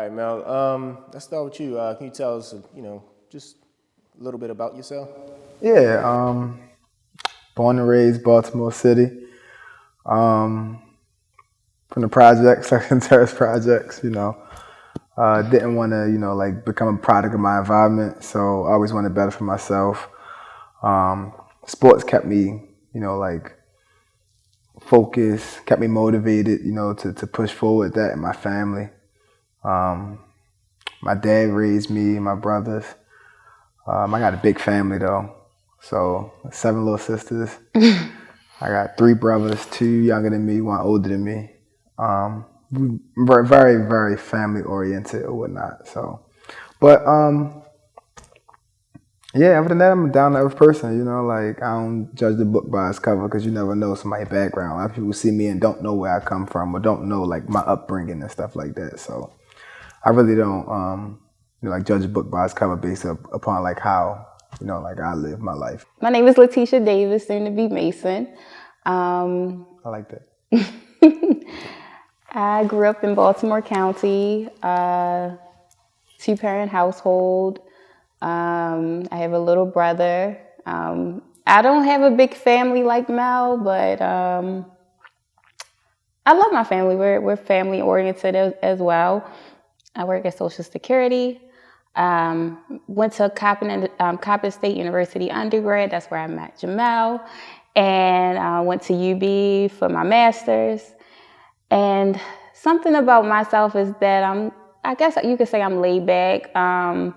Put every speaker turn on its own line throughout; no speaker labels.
right, Mel. Let's start with you. Can you tell us, just a little bit about yourself?
Yeah, born and raised Baltimore City. Um, from the projects, Second Terrace projects, didn't want to, like become a product of my environment. So I always wanted better for myself. Sports kept me, like focused, kept me motivated, to push forward that in my family. Um, my dad raised me and my brothers. I got a big family though. So 7 little sisters. I got 3 brothers, 2 younger than me, 1 older than me. We're very, very family oriented or whatnot. So, but yeah, other than that, I'm a down to earth person. Like I don't judge the book by its cover because you never know somebody's background. A lot of people see me and don't know where I come from or don't know like my upbringing and stuff like that. So I really don't like judge a book by its cover based upon like how like I live my life.
My name is Letisha Davis, soon to be Mason.
I like that.
I grew up in Baltimore County, 2-parent household. I have a little brother. I don't have a big family like Mel, but I love my family. We're family oriented as well. I work at Social Security. Went to Coppin State University undergrad. That's where I met Jamell. And went to UB for my master's. And something about myself is that I guess you could say I'm laid back. I'm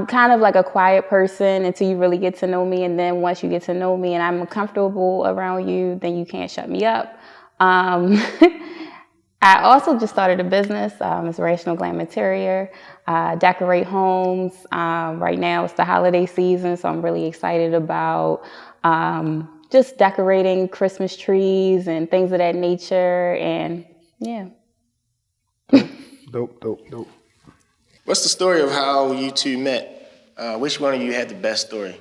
kind of like a quiet person until you really get to know me. And then once you get to know me and I'm comfortable around you, then you can't shut me up. I also just started a business. It's Rational Glam Interior. Decorate homes. Right now it's the holiday season, so I'm really excited about just decorating Christmas trees and things of that nature. And yeah.
Dope.
What's the story of how you two met? Which one of you had the best story?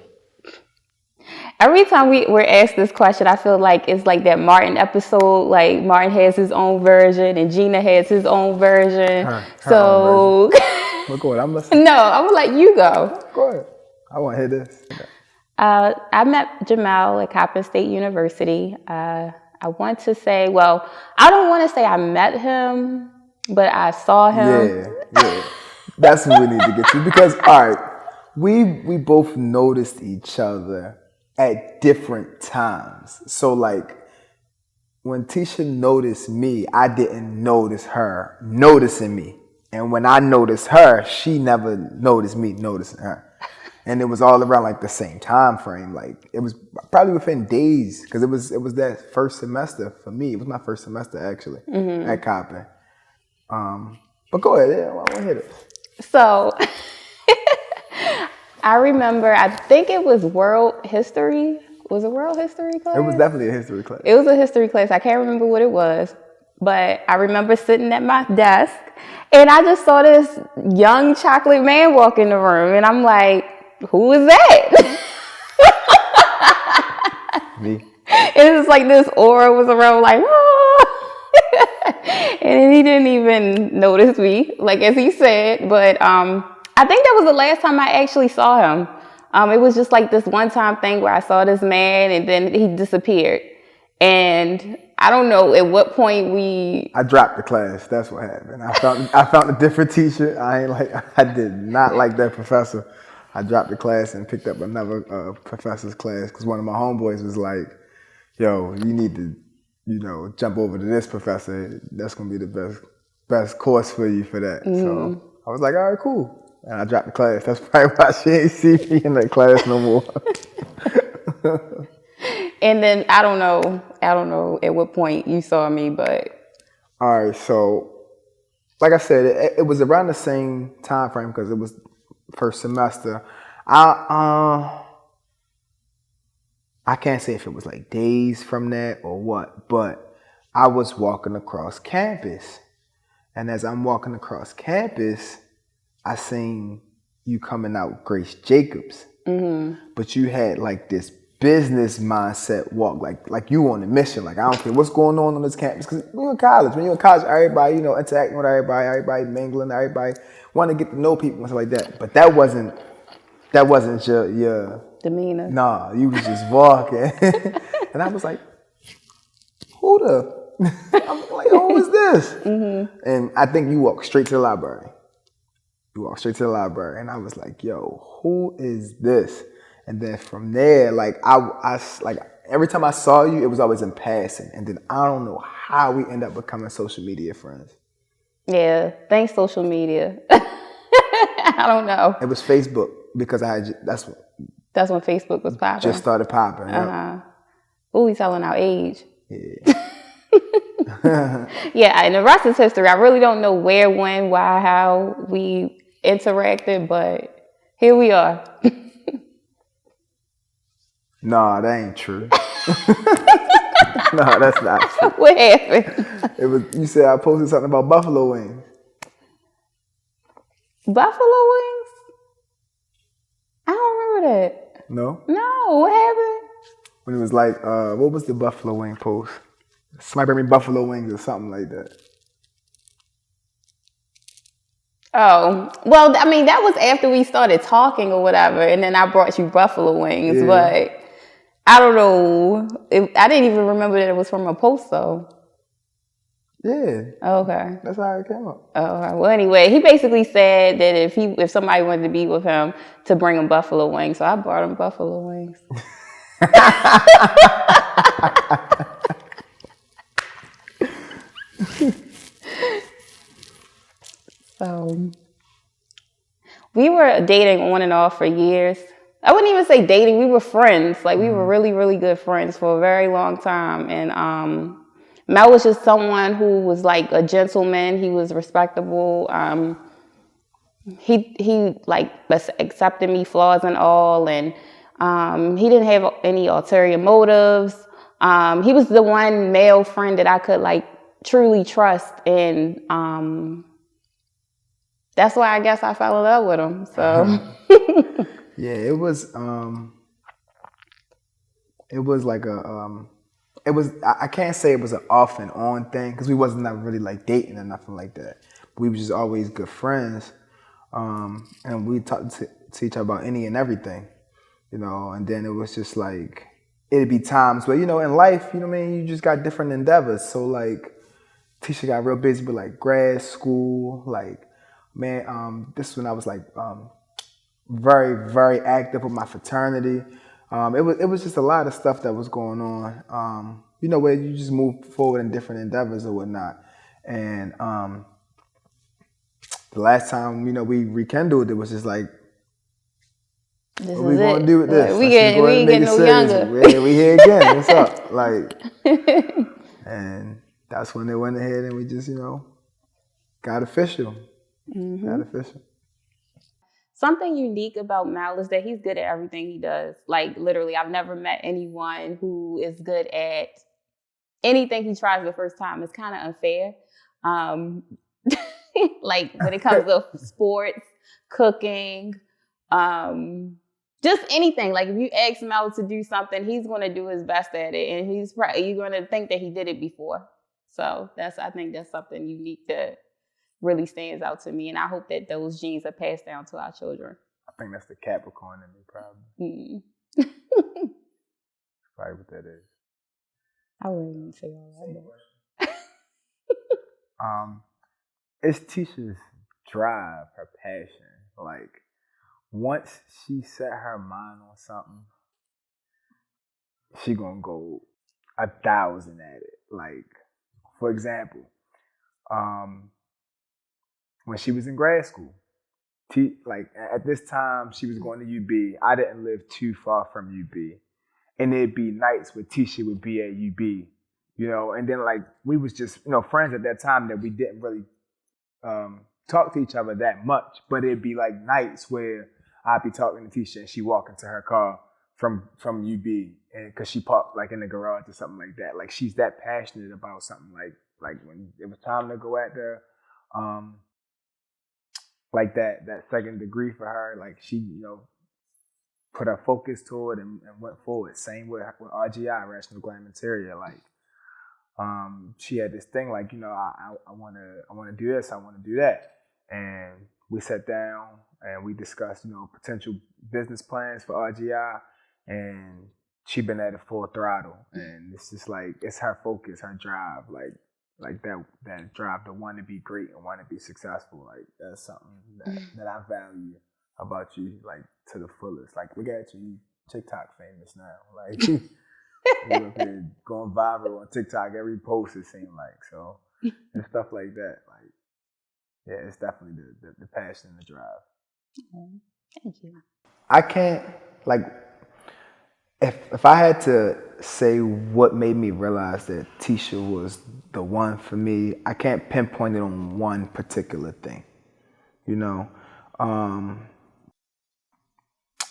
Every time we're asked this question, I feel like it's like that Martin episode. Like Martin has his own version and Gina has his own version.
Her own version. Well, go ahead, I'm listening.
No, I'm gonna let you go.
Go ahead. I want to hear this.
I met Jamell at Coppin State University. I want to say, well, I don't want to say I met him, but I saw him.
Yeah. That's what we need to get to because, all right, we both noticed each other at different times. So, like, when Tisha noticed me, I didn't notice her noticing me. And when I noticed her, she never noticed me noticing her. And it was all around like the same time frame. Like it was probably within days because it was that first semester for me. It was my first semester actually at Coppin. But go ahead, I want to hear this.
So I remember, I think it was world history. Was it world history class?
It was definitely a history class.
It was a history class. I can't remember what it was, but I remember sitting at my desk and I just saw this young chocolate man walk in the room and I'm like, who is that?
Me.
It was like this aura was around like, oh. And he didn't even notice me, like as he said, but I think that was the last time I actually saw him. It was just like this one-time thing where I saw this man and then he disappeared. And I don't know at what point
I dropped the class. That's what happened. I found a different teacher. I did not like that professor. I dropped the class and picked up another professor's class because one of my homeboys was like, "Yo, you need to, jump over to this professor. That's gonna be the best course for you for that." So I was like, "All right, cool." And I dropped the class. That's probably why she ain't see me in that class no more.
And then I don't know at what point you saw me, but.
All right, so like I said, it was around the same time frame because it was first semester. I can't say if it was like days from that or what, but I was walking across campus. And as I'm walking across campus, I seen you coming out Grace Jacobs. But you had like this business mindset walk, like you on a mission. Like, I don't care what's going on this campus, because when you're in college, everybody, interacting with everybody mingling, everybody want to get to know people and stuff like that. But that wasn't your
demeanor.
nah. You was just walking, and I was like, who the? I'm like, who is this? Mm-hmm. And I think you walked straight to the library. And I was like, yo, who is this? And then from there, like I like every time I saw you, it was always in passing. And then I don't know how we end up becoming social media friends.
Yeah, thanks social media. I don't know.
It was Facebook, because that's
when Facebook was popping.
Just started popping.
Ooh, we telling our age.
Yeah.
Yeah, and the rest is history. I really don't know where, when, why, how we interacted, but here we are.
Nah, that ain't true. No, that's not true.
What happened?
You said I posted something about buffalo wings.
Buffalo wings? I don't remember that.
No?
No, what happened?
When it was like, what was the buffalo wing post? Somebody bring me buffalo wings or something like that.
Oh, well, I mean, that was after we started talking or whatever, and then I brought you buffalo wings,
Yeah.
but I don't know. I didn't even remember that it was from a post, though.
Yeah.
Okay.
That's how it came up.
Oh, well, anyway, he basically said that if somebody wanted to be with him, to bring him buffalo wings, so I brought him buffalo wings. So we were dating on and off for years. I wouldn't even say dating. We were friends. Like, we were really, really good friends for a very long time. And Mel was just someone who was like a gentleman. He was respectable. He like accepted me, flaws and all. And he didn't have any ulterior motives. He was the one male friend that I could like truly trust. And that's why I guess I fell in love with him. So
yeah, it was like I can't say it was an off and on thing, because we wasn't not really like dating or nothing like that. We were just always good friends, and we talked to each other about any and everything, and then it was just like, it'd be times where, in life, you just got different endeavors. So like, Tisha got real busy with like grad school, like, man, this when I was like very, very active with my fraternity. It was just a lot of stuff that was going on, where you just move forward in different endeavors or whatnot. And the last time, we rekindled, it was just like,
this
what we going to do with this?
We ain't getting no younger.
Yeah, we here again. What's up? Like, and that's when they went ahead and we just, got official. Mm-hmm. Got official.
Something unique about Mal is that he's good at everything he does. Like, literally, I've never met anyone who is good at anything he tries the first time. It's kind of unfair. Like, when it comes to sports, cooking, just anything. Like, if you ask Mal to do something, he's going to do his best at it. And you're going to think that he did it before. So I think that's something unique that really stands out to me, and I hope that those genes are passed down to our children.
I think that's the Capricorn in me, probably. Probably what that is.
I wouldn't even say all that.
It's Tisha's drive, her passion. Like, once she set her mind on something, she gonna go 1,000 at it. Like, for example, when she was in grad school, like at this time she was going to UB. I didn't live too far from UB, and it'd be nights where Tisha would be at UB, and then like we was just friends at that time that we didn't really talk to each other that much, but it'd be like nights where I'd be talking to Tisha and she walk into her car from UB, and because she parked like in the garage or something like that. Like, she's that passionate about something. Like when it was time to go at there. Like that second degree for her, like she, put our focus toward and went forward. Same with RGI, Rational Glam Interior. Like, she had this thing like, I wanna do this, I wanna do that. And we sat down and we discussed, potential business plans for RGI, and she been at it full throttle. And it's just like, it's her focus, her drive, like that drive to want to be great and want to be successful. Like, that's something that I value about you, like, to the fullest. Like, look at you, TikTok famous now. Like, you're up here going viral on TikTok, every post it seems like. So, and stuff like that. Like, yeah, it's definitely the passion and the drive.
Thank you.
I can't, like, if I had to say what made me realize that Tisha was the one for me, I can't pinpoint it on one particular thing.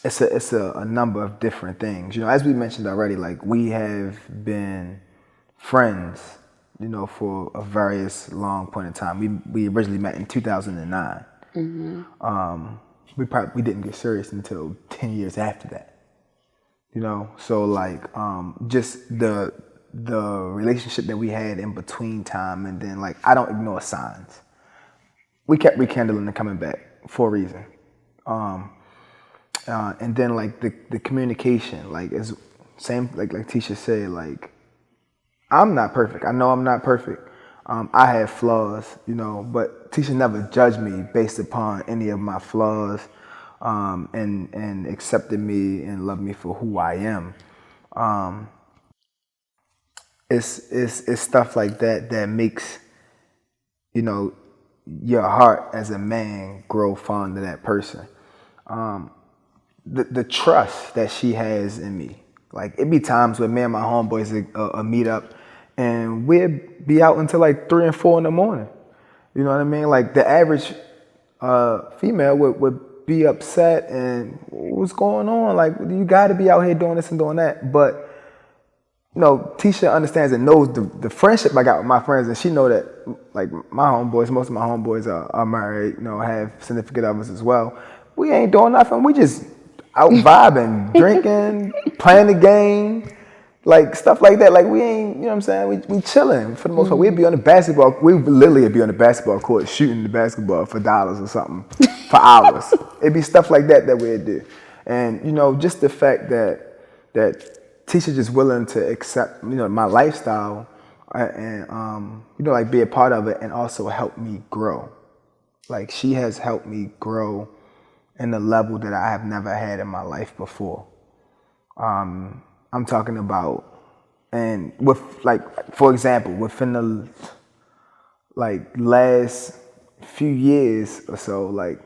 It's a number of different things. As we mentioned already, like, we have been friends, for a various long point in time. We originally met in 2009. We didn't get serious until 10 years after that. So like, just the relationship that we had in between time, and then, like, I don't ignore signs. We kept rekindling and coming back for a reason. And then, like, the communication, like, is same, like Tisha said, like, I'm not perfect. I know I'm not perfect. I have flaws, but Tisha never judged me based upon any of my flaws, and accepted me and loved me for who I am. It's stuff like that makes, your heart as a man grow fond of that person. The trust that she has in me. Like, it be times where me and my homeboys meet up, and we'd be out until like 3 and 4 in the morning. You know what I mean? Like, the average female would be upset and, what's going on? Like, you got to be out here doing this and doing that. But, Tisha understands and knows the friendship I got with my friends, and she know that, like, most of my homeboys are married, have significant others as well. We ain't doing nothing. We just out vibing, drinking, playing the game, like, stuff like that. Like, we ain't, you know what I'm saying? We chilling for the most part. We literally be on the basketball court shooting the basketball for $1 or something for hours. It'd be stuff like that we'd do. And, just the fact that Tisha just willing to accept, my lifestyle and, like, be a part of it and also help me grow. Like, she has helped me grow in a level that I have never had in my life before. I'm talking about, and with, like, for example, within the, like, last few years or so, like,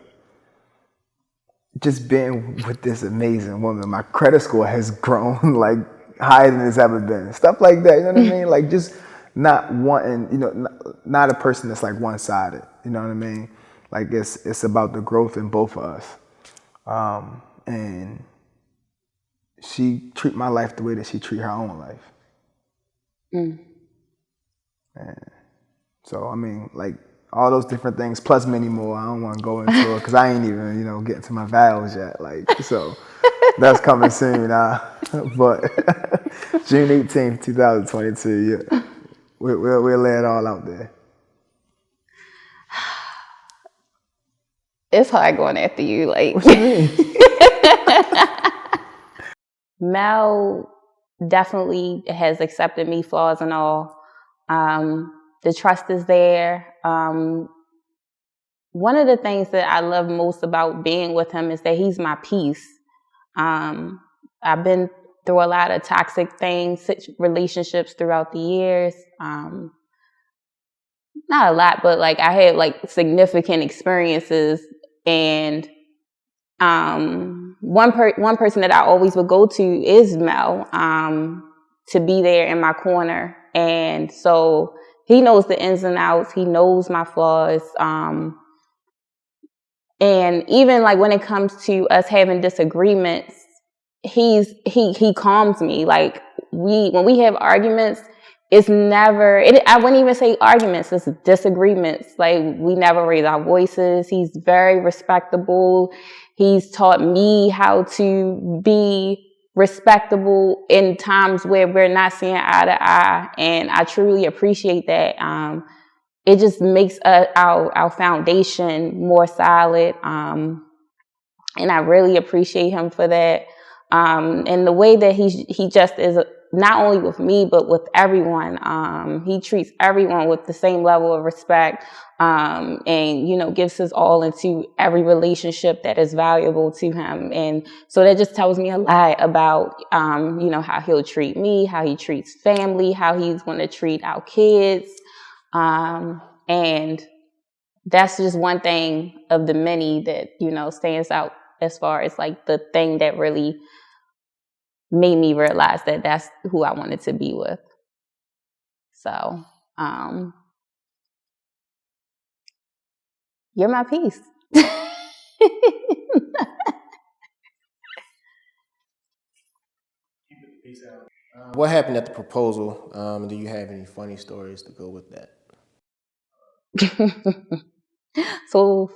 just being with this amazing woman, my credit score has grown, like, higher than it's ever been. Stuff like that, you know what I mean? Like, just not wanting, not a person that's, like, one-sided, you know what I mean? Like, it's about the growth in both of us. And she treat my life the way that she treat her own life. And so, I mean, like, all those different things, plus many more. I don't want to go into it because I ain't even, getting to my vows yet. Like, so that's coming soon. But June 18th, 2022, yeah, we'll lay it all out there.
It's hard going after you, like.
What you mean?
Mel definitely has accepted me, flaws and all. The trust is there. One of the things that I love most about being with him is that he's my peace. I've been through a lot of toxic things, relationships throughout the years. Not a lot, but, like, I had, like, significant experiences. And one person that I always would go to is Mel, to be there in my corner. And so he knows the ins and outs. He knows my flaws. And even, like, when it comes to us having disagreements, he calms me. Like, when we have arguments, it's never, I wouldn't even say arguments, it's disagreements. Like, we never raise our voices. He's very respectable. He's taught me how to be respectable in times where we're not seeing eye to eye. And I truly appreciate that. It just makes our foundation more solid. And I really appreciate him for that. And the way that he just is, not only with me, but with everyone. He treats everyone with the same level of respect, and, you know, gives his all into every relationship that is valuable to him. And so that just tells me a lot about, you know, how he'll treat me, how he treats family, how he's going to treat our kids. And that's just one thing of the many that, you know, stands out as far as like the thing that really made me realize that that's who I wanted to be with. So, you're my piece.
What happened at the proposal? Do you have any funny stories to go with that?
So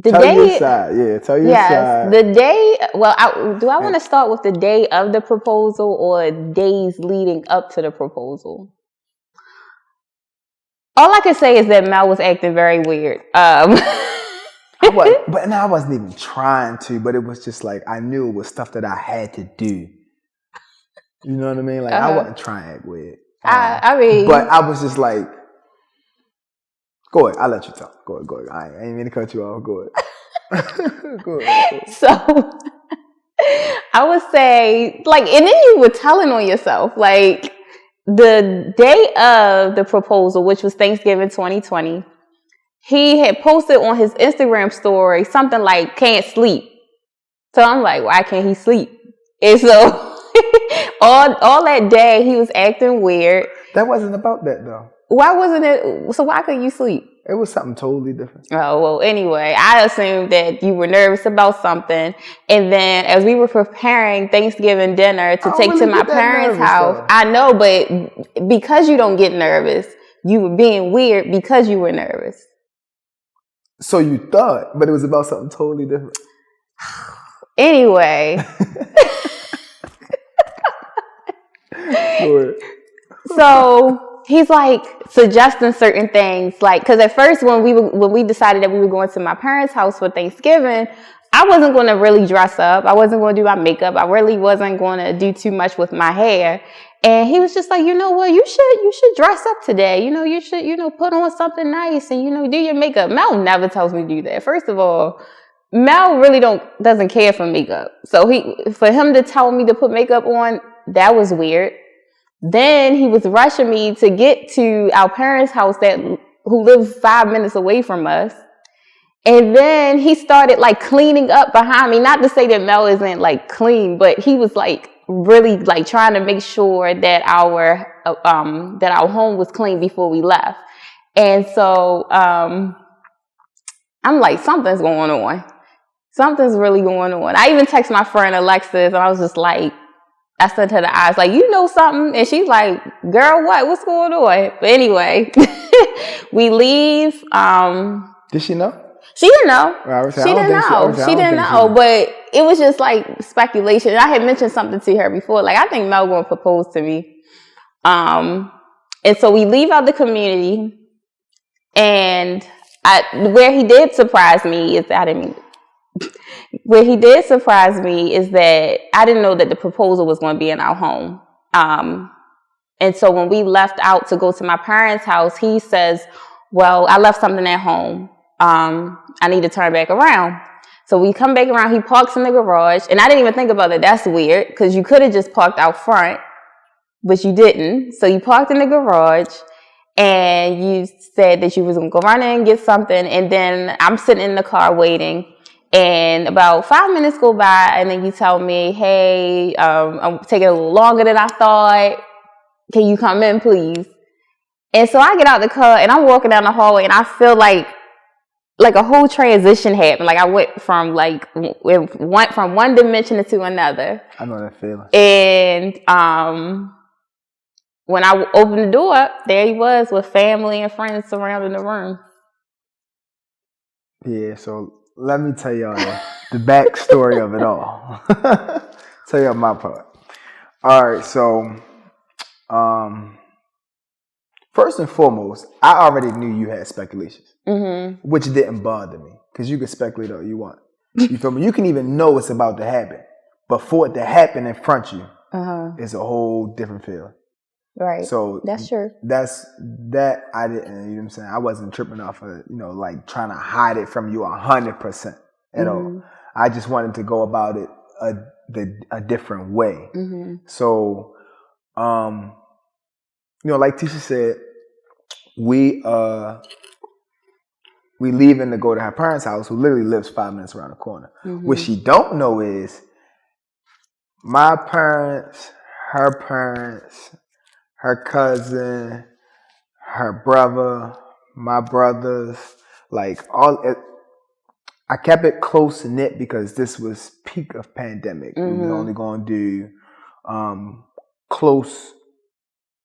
tell your side. Yeah, tell your side.
The day, well, do I want to start with the day of the proposal or days leading up to the proposal? All I can say is that Mel was acting very weird.
I wasn't even trying to, but it was just like, I knew it was stuff that I had to do. You know what I mean? Like, I wasn't trying to act weird.
I mean,
but I was just like, go ahead. I'll let you talk. Go ahead. I ain't mean to cut you off. Go ahead. Go ahead.
So I would say, like, and then you were telling on yourself, like, the day of the proposal, which was Thanksgiving 2020, he had posted on his Instagram story something like, can't sleep. So I'm like, why can't he sleep? And so all that day he was acting weird.
That wasn't about that though.
Why wasn't it? So why couldn't you sleep?
It was something totally different.
Oh, well, anyway, I assumed that you were nervous about something. And then as we were preparing Thanksgiving dinner to take to my parents' house, I know, but because you don't get nervous, you were being weird because you were nervous.
So you thought, but it was about something totally different.
Anyway. So he's like suggesting certain things, like, because at first when we decided that we were going to my parents' house for Thanksgiving, I wasn't going to really dress up. I wasn't going to do my makeup. I really wasn't going to do too much with my hair. And he was just like, you know what, you should dress up today. You know, you should, you know, put on something nice and, you know, do your makeup. Mel never tells me to do that. First of all, Mel really doesn't care for makeup. So for him to tell me to put makeup on, that was weird. Then he was rushing me to get to our parents' house who lived 5 minutes away from us. And then he started like cleaning up behind me. Not to say that Mel isn't like clean, but he was like really like trying to make sure that our home was clean before we left. And so I'm like, something's going on. Something's really going on. I even text my friend Alexis and I was just like, I sent her the eyes like, you know something? And she's like, girl, what's going on? But anyway, we leave.
Did she know?
She didn't know.
She didn't
know. But it was just like speculation. I had mentioned something to her before. Like, I think Mel gonna propose to me. And so we leave out the community. And where he did surprise me is that I didn't know that the proposal was going to be in our home. And so when we left out to go to my parents' house, he says, well, I left something at home. I need to turn back around. So we come back around. He parks in the garage. And I didn't even think about it. That's weird because you could have just parked out front, but you didn't. So you parked in the garage. And you said that you was going to go run in and get something. And then I'm sitting in the car waiting. And about 5 minutes go by. And then you tell me, hey, I'm taking a little longer than I thought. Can you come in, please? And so I get out the car and I'm walking down the hallway. And I feel like a whole transition happened. Like I went from one dimension to another.
I know that feeling.
And when I opened the door up, there he was with family and friends surrounding the room.
Yeah, so let me tell y'all the backstory of it all. Tell y'all my part. All right, so first and foremost, I already knew you had speculations, which didn't bother me because you can speculate all you want. You feel me? You can even know it's about to happen, but for it to happen in front of you is a whole different feeling.
Right.
So
that's true.
That I didn't, you know what I'm saying? I wasn't tripping off of, like trying to hide it from you 100% at all. I just wanted to go about it a different way. So, like Tisha said, we leaving to go to her parents' house, who literally lives 5 minutes around the corner. What she don't know is my parents, her cousin, her brother, my brothers, like I kept it close knit because this was peak of pandemic. We was only going to do close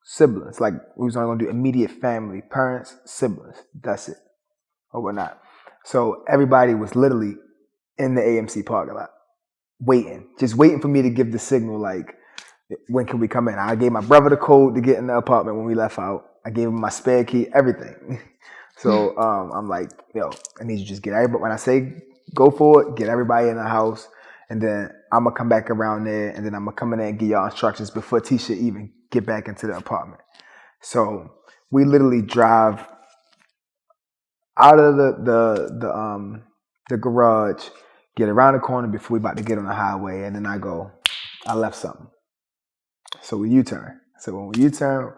siblings. Like we was only going to do immediate family, parents, siblings. That's it, or whatnot. So everybody was literally in the AMC parking lot, just waiting for me to give the signal, like, when can we come in? I gave my brother the code to get in the apartment when we left out. I gave him my spare key, everything. So I'm like, I need you to just get everybody. When I say go for it, get everybody in the house, and then I'm gonna come back around there, and then I'm gonna come in there and give y'all instructions before Tisha even get back into the apartment. So we literally drive out of the garage, get around the corner before we about to get on the highway, and then I left something. So we U-turn. So when we U-turn,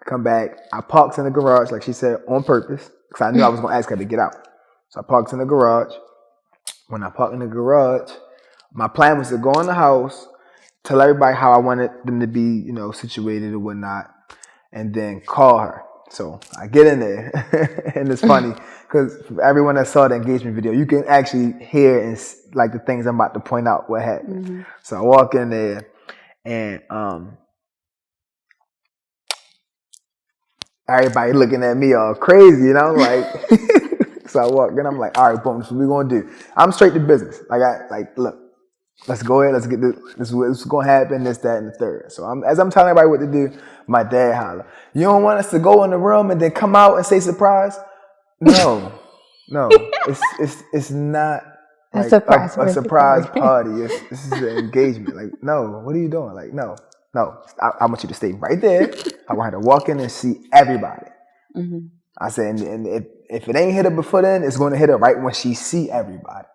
come back, I parked in the garage, like she said, on purpose, because I knew I was going to ask her to get out. So I parked in the garage. When I parked in the garage, my plan was to go in the house, tell everybody how I wanted them to be, situated or whatnot, and then call her. So I get in there, and it's funny, because everyone that saw the engagement video, you can actually hear and like the things I'm about to point out what happened. So I walk in there, and everybody looking at me all crazy, and I'm like, so I walk in, I'm like, all right, boom, this is what we're gonna do. I'm straight to business. Look, let's go ahead, let's get this is what's gonna happen, this, that, and the third. So as I'm telling everybody what to do, my dad holler, you don't want us to go in the room and then come out and say surprise? No, it's not like a surprise party. This is an engagement. Like, no, what are you doing? Like, no. I want you to stay right there. I want her to walk in and see everybody. I said, and if it ain't hit her before then, it's going to hit her right when she see everybody.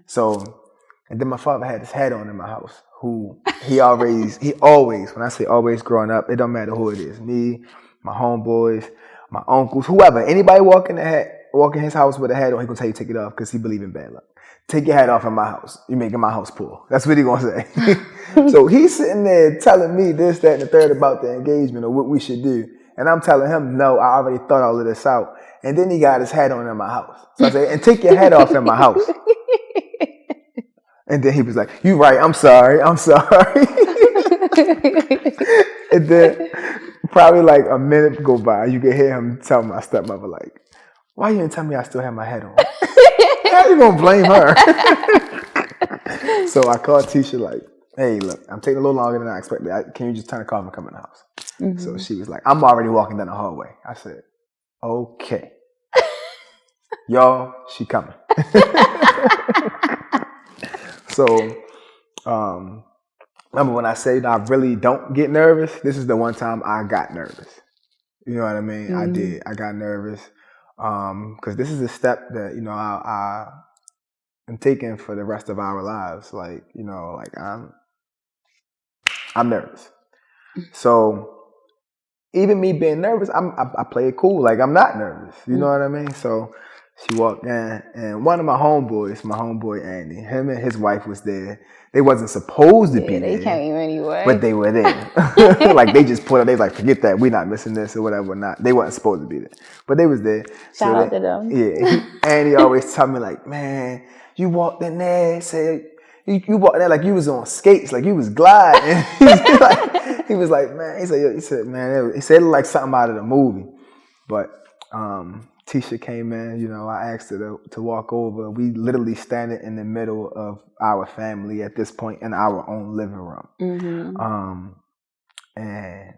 So, and then my father had his hat on in my house. Who he always, when I say always growing up, it don't matter who it is, me, my homeboys, my uncles, whoever, anybody walk in his house with a hat on, he gonna tell you take it off because he believe in bad luck. Take your hat off in my house. You're making my house poor. That's what he gonna say. So he's sitting there telling me this, that, and the third about the engagement or what we should do. And I'm telling him, no, I already thought all of this out. And then he got his hat on in my house. So I say, and take your hat off in my house. And then he was like, you right, I'm sorry. And then probably like a minute go by, you can hear him tell my stepmother, like, why you didn't tell me I still have my hat on? How you gonna blame her? So I called Tisha like, hey, look, I'm taking a little longer than I expected. Can you just turn the car and come in the house? So she was like, I'm already walking down the hallway. I said, okay. Y'all, she coming. So, remember when I say I really don't get nervous? This is the one time I got nervous. You know what I mean? I did. I got nervous. Because this is a step that, I'm taking for the rest of our lives. Like, I'm nervous. So even me being nervous, I play it cool. Like, I'm not nervous. You know what I mean? So she walked in, and one of my homeboy Andy, him and his wife was there. They wasn't supposed to be there.
They came anyway.
But they were there. Like, they just put up, they was like, forget that, we not missing this or whatever, not. They wasn't supposed to be there. But they was there.
Shout out to them.
Yeah. Andy always tell me, like, man, you walked in there, said, you walked in there like you was on skates, like you was gliding. He was like, man, he said, man, he said it looked like something out of the movie. But Tisha came in, you know, I asked her to walk over. We literally standing in the middle of our family at this point in our own living room.
Mm-hmm.
And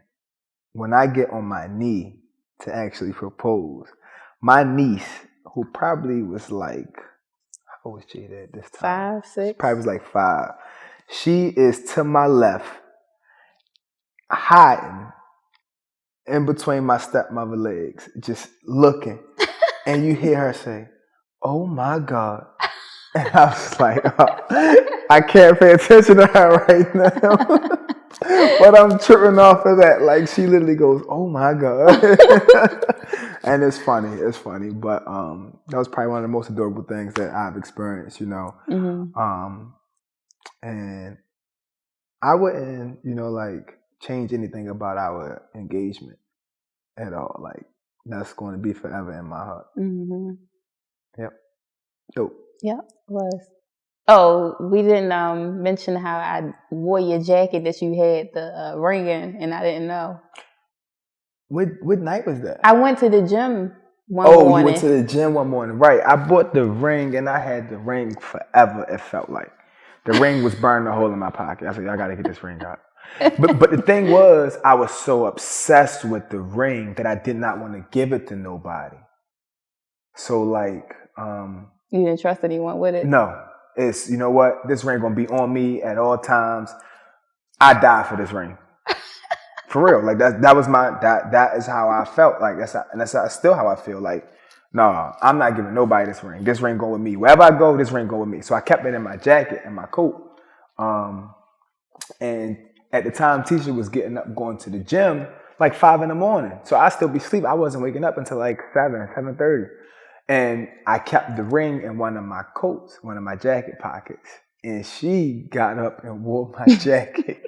when I get on my knee to actually propose, my niece, who probably was like, how old was Jada at this time?
5, 6.
She probably was like 5. She is to my left, hiding in between my stepmother legs, just looking. And you hear her say, "Oh my God." And I was like, oh, I can't pay attention to her right now. But I'm tripping off of that. Like, she literally goes, "Oh my God." And it's funny. But that was probably one of the most adorable things that I've experienced, you know.
Mm-hmm.
And I wouldn't, you know, like, change anything about our engagement at all. Like, that's going to be forever in my heart.
Mm-hmm.
Yep. Yo.
Yep, was. Oh, we didn't mention how I wore your jacket that you had the ring in, and I didn't know.
What night was that?
I went to the gym one morning.
You went to the gym one morning. Right. I bought the ring, and I had the ring forever, it felt like. The ring was burning a hole in my pocket. I said, I got to get this ring out. But the thing was, I was so obsessed with the ring that I did not want to give it to nobody. So, like...
you didn't trust anyone with it?
No. It's, you know what? This ring going to be on me at all times. I die for this ring. For real. Like, that was that is how I felt. Like, that's still how I feel. Like, no, I'm not giving nobody this ring. This ring go with me. Wherever I go, this ring go with me. So I kept it in my jacket and my coat. And at the time, Tisha was getting up, going to the gym, like 5 a.m. So I still be asleep. I wasn't waking up until like 7:30. And I kept the ring in one of my coats, one of my jacket pockets. And she got up and wore my jacket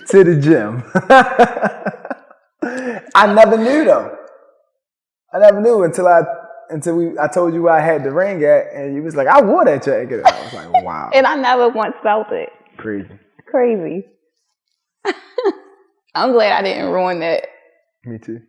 to the gym. I never knew though. I never knew until I told you where I had the ring at, and you was like, I wore that jacket. I was like, wow.
And I never once felt it. Crazy. I'm glad I didn't ruin that.
Me too.